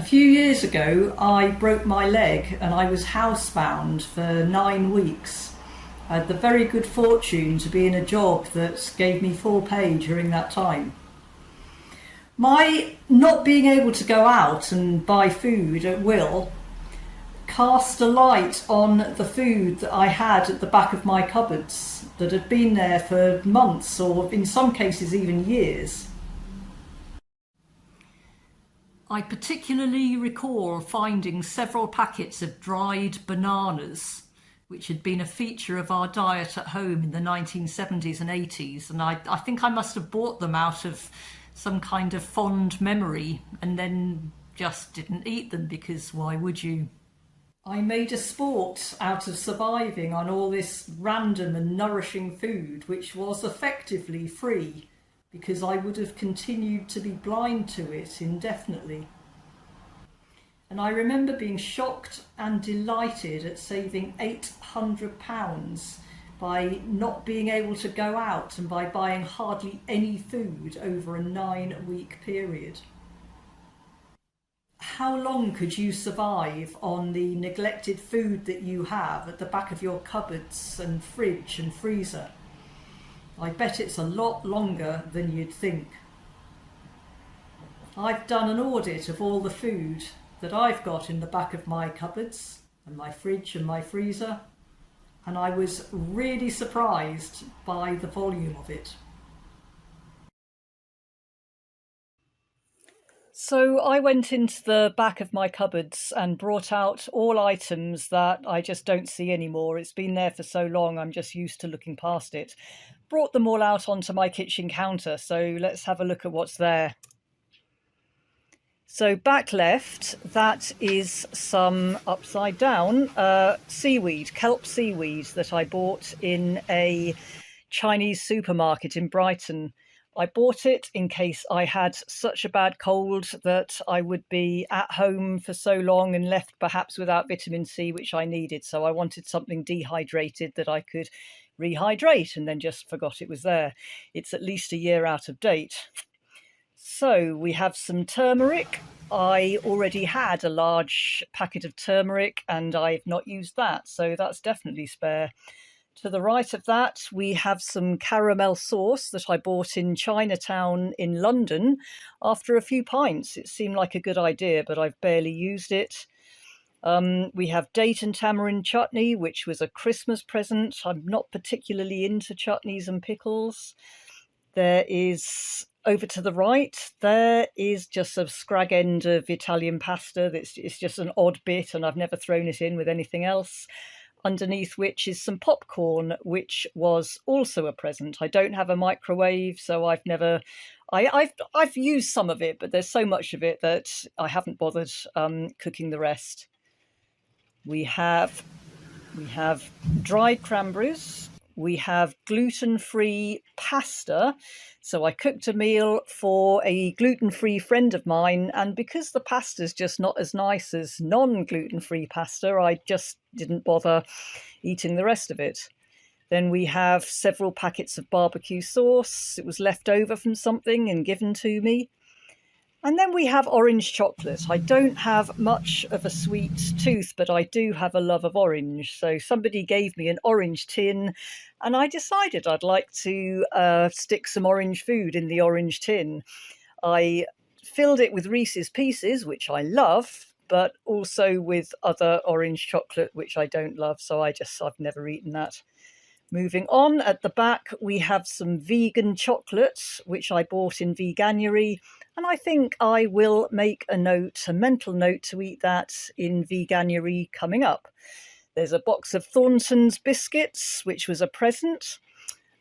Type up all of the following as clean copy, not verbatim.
A few years ago, I broke my leg and I was housebound for 9 weeks. I had the very good fortune to be in a job that gave me full pay during that time. My not being able to go out and buy food at will cast a light on the food that I had at the back of my cupboards that had been there for months or in some cases even years. I particularly recall finding several packets of dried bananas, which had been a feature of our diet at home in the 1970s and 80s, and I think I must have bought them out of some kind of fond memory and then just didn't eat them because why would you? I made a sport out of surviving on all this random and nourishing food, which was effectively free, because I would have continued to be blind to it indefinitely. And I remember being shocked and delighted at saving £800 by not being able to go out and by buying hardly any food over a 9-week period. How long could you survive on the neglected food that you have at the back of your cupboards and fridge and freezer? I bet it's a lot longer than you'd think. I've done an audit of all the food that I've got in the back of my cupboards and my fridge and my freezer, and I was really surprised by the volume of it. So I went into the back of my cupboards and brought out all items that I just don't see anymore. It's been there for so long, I'm just used to looking past it. Brought them all out onto my kitchen counter, so let's have a look at what's there. So back left, that is some upside down seaweed, kelp seaweed that I bought in a Chinese supermarket in Brighton. I bought it in case I had such a bad cold that I would be at home for so long and left perhaps without vitamin C, which I needed. So I wanted something dehydrated that I could rehydrate, and then just forgot it was there. It's at least a year out of date. So we have some turmeric. I already had a large packet of turmeric and I've not used that, so that's definitely spare. To the right of that, we have some caramel sauce that I bought in Chinatown in London after a few pints. It seemed like a good idea, but I've barely used it. We have date and tamarind chutney, which was a Christmas present. I'm not particularly into chutneys and pickles. There is, over to the right, there is just a scrag end of Italian pasta. It's just an odd bit, and I've never thrown it in with anything else. Underneath which is some popcorn, which was also a present. I don't have a microwave, so I've used some of it, but there's so much of it that I haven't bothered cooking the rest. We have dried cranberries. We have gluten-free pasta. So I cooked a meal for a gluten-free friend of mine, and because the pasta's just not as nice as non-gluten-free pasta, I just didn't bother eating the rest of it. Then we have several packets of barbecue sauce. It was left over from something and given to me. And then we have orange chocolate. I don't have much of a sweet tooth, but I do have a love of orange. So somebody gave me an orange tin, and I decided I'd like to stick some orange food in the orange tin. I filled it with Reese's Pieces, which I love, but also with other orange chocolate, which I don't love. So I've never eaten that. Moving on, at the back, we have some vegan chocolate, which I bought in Veganuary. And I think I will make a mental note to eat that in Veganuary coming up. There's a box of Thornton's biscuits, which was a present.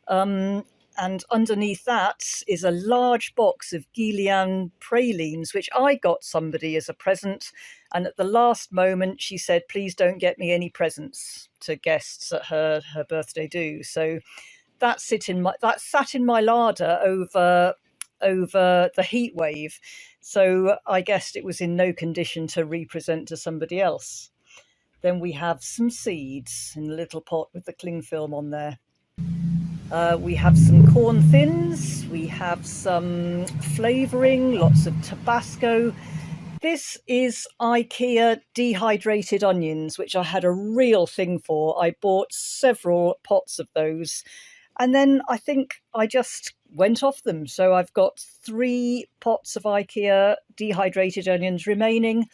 And underneath that is a large box of Gilean pralines, which I got somebody as a present. And at the last moment, she said, please don't get me any presents to guests at her birthday do. So that sat in my larder over the heat wave. So I guessed it was in no condition to represent to somebody else. Then we have some seeds in a little pot with the cling film on there. We have some corn thins, we have some flavouring, lots of Tabasco. This is IKEA dehydrated onions, which I had a real thing for. I bought several pots of those, and then I think I just went off them. So I've got 3 pots of IKEA dehydrated onions remaining.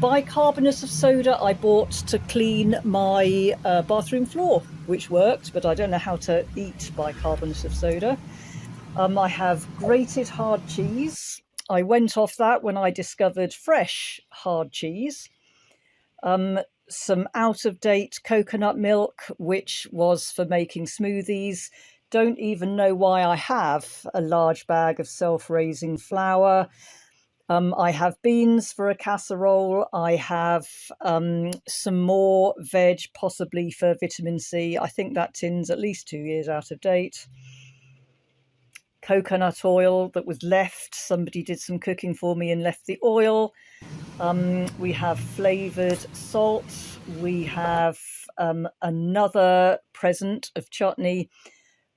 Bicarbonate of soda I bought to clean my bathroom floor, which worked, but I don't know how to eat bicarbonate of soda. I have grated hard cheese. I went off that when I discovered fresh hard cheese. Some out-of-date coconut milk, which was for making smoothies. Don't even know why I have a large bag of self-raising flour. I have beans for a casserole. I have some more veg, possibly for vitamin C. I think that tin's at least 2 years out of date. Coconut oil that was left. Somebody did some cooking for me and left the oil. We have flavoured salt. We have another present of chutney,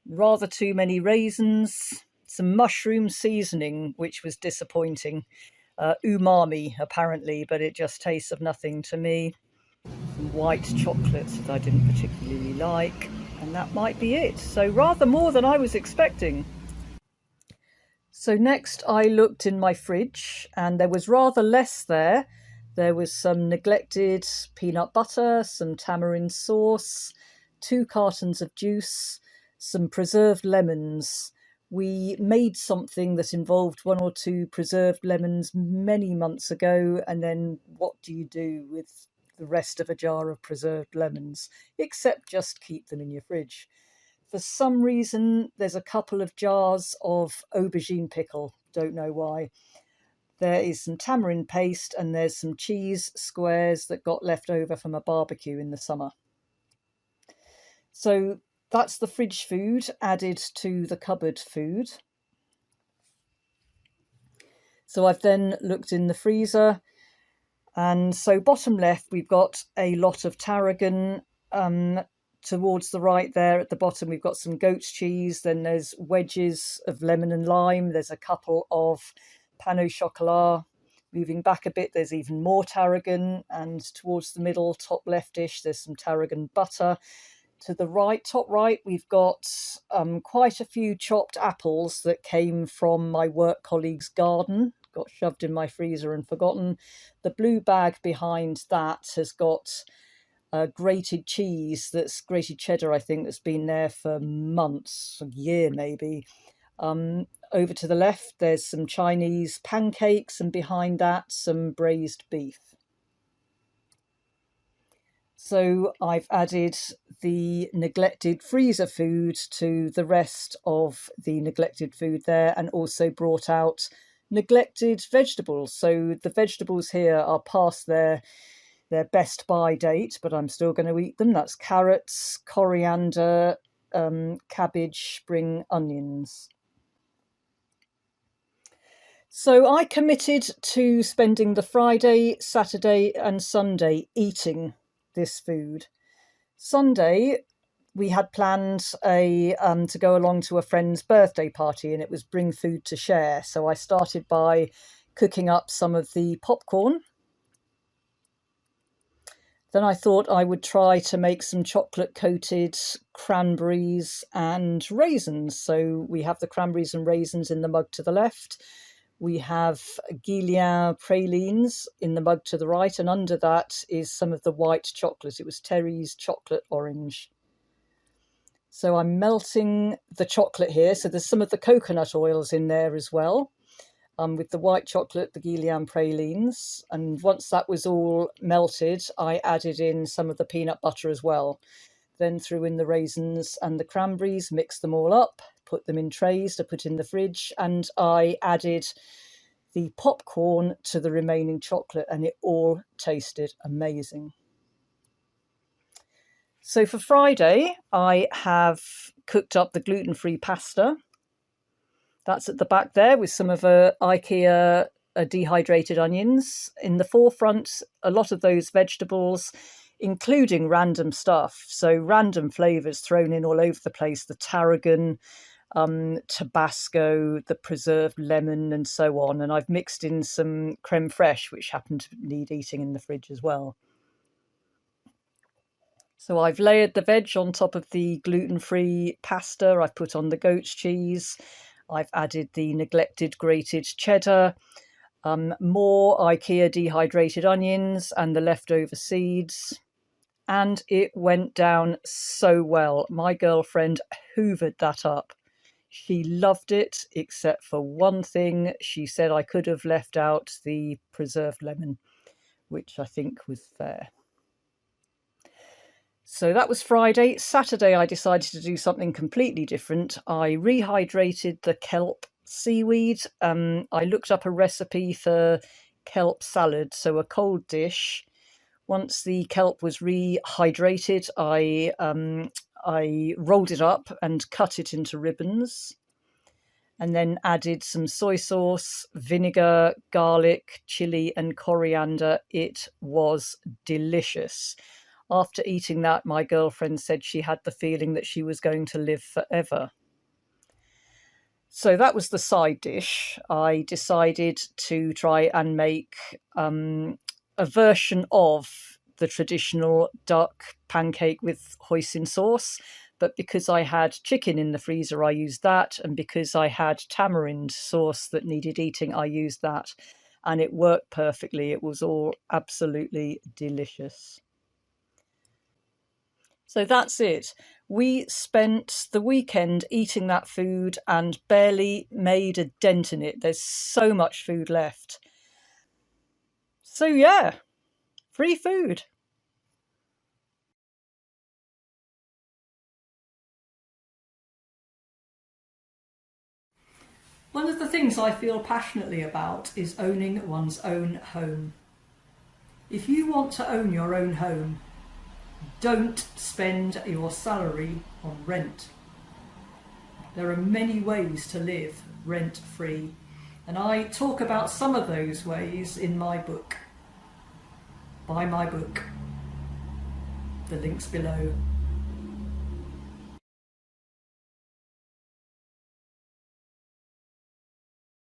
rather too many raisins, some mushroom seasoning, which was disappointing. Umami, apparently, but it just tastes of nothing to me. Some white chocolate that I didn't particularly like, and that might be it. So rather more than I was expecting. So next I looked in my fridge, and there was rather less there. There was some neglected peanut butter, some tamarind sauce, 2 cartons of juice, some preserved lemons. We made something that involved 1 or 2 preserved lemons many months ago, and then what do you do with the rest of a jar of preserved lemons, except just keep them in your fridge? For some reason, there's a couple of jars of aubergine pickle. Don't know why. There is some tamarind paste, and there's some cheese squares that got left over from a barbecue in the summer. So that's the fridge food added to the cupboard food. So I've then looked in the freezer, and so bottom left, we've got a lot of tarragon. Towards the right there at the bottom, we've got some goat's cheese. Then there's wedges of lemon and lime. There's a couple of pain au chocolat. Moving back a bit, there's even more tarragon. And towards the middle, top leftish, there's some tarragon butter. To the right, top right, we've got quite a few chopped apples that came from my work colleague's garden, got shoved in my freezer and forgotten. The blue bag behind that has got grated cheese, that's grated cheddar, I think, that's been there for months, a year maybe. Over to the left, there's some Chinese pancakes, and behind that, some braised beef. So I've added the neglected freezer food to the rest of the neglected food there, and also brought out neglected vegetables. So the vegetables here are past their best by date, but I'm still going to eat them. That's carrots, coriander, cabbage, spring onions. So I committed to spending the Friday, Saturday and Sunday eating this food. Sunday, we had planned to go along to a friend's birthday party, and it was bring food to share. So I started by cooking up some of the popcorn. Then I thought I would try to make some chocolate-coated cranberries and raisins. So we have the cranberries and raisins in the mug to the left. We have Guillain pralines in the mug to the right, and under that is some of the white chocolate. It was Terry's chocolate orange. So I'm melting the chocolate here. So there's some of the coconut oils in there as well. With the white chocolate, the Guillain pralines. And once that was all melted, I added in some of the peanut butter as well. Then threw in the raisins and the cranberries, mixed them all up, put them in trays to put in the fridge, and I added the popcorn to the remaining chocolate, and it all tasted amazing. So for Friday, I have cooked up the gluten-free pasta. That's at the back there with some of IKEA dehydrated onions. In the forefront, a lot of those vegetables, including random stuff. So random flavours thrown in all over the place. The tarragon, Tabasco, the preserved lemon, and so on. And I've mixed in some creme fraiche, which happened to need eating in the fridge as well. So I've layered the veg on top of the gluten-free pasta. I've put on the goat's cheese. I've added the neglected grated cheddar, more IKEA dehydrated onions and the leftover seeds. And it went down so well. My girlfriend hoovered that up. She loved it, except for one thing. She said I could have left out the preserved lemon, which I think was fair. So that was Friday. Saturday, I decided to do something completely different. I rehydrated the kelp seaweed. I looked up a recipe for kelp salad, so a cold dish. Once the kelp was rehydrated, I rolled it up and cut it into ribbons, and then added some soy sauce, vinegar, garlic, chili, and coriander. It was delicious. After eating that, my girlfriend said she had the feeling that she was going to live forever. So that was the side dish. I decided to try and make a version of the traditional duck pancake with hoisin sauce. But because I had chicken in the freezer, I used that. And because I had tamarind sauce that needed eating, I used that. And it worked perfectly. It was all absolutely delicious. So that's it. We spent the weekend eating that food and barely made a dent in it. There's so much food left. So yeah, free food. One of the things I feel passionately about is owning one's own home. If you want to own your own home, don't spend your salary on rent. There are many ways to live rent-free, and I talk about some of those ways in my book. Buy my book. The link's below.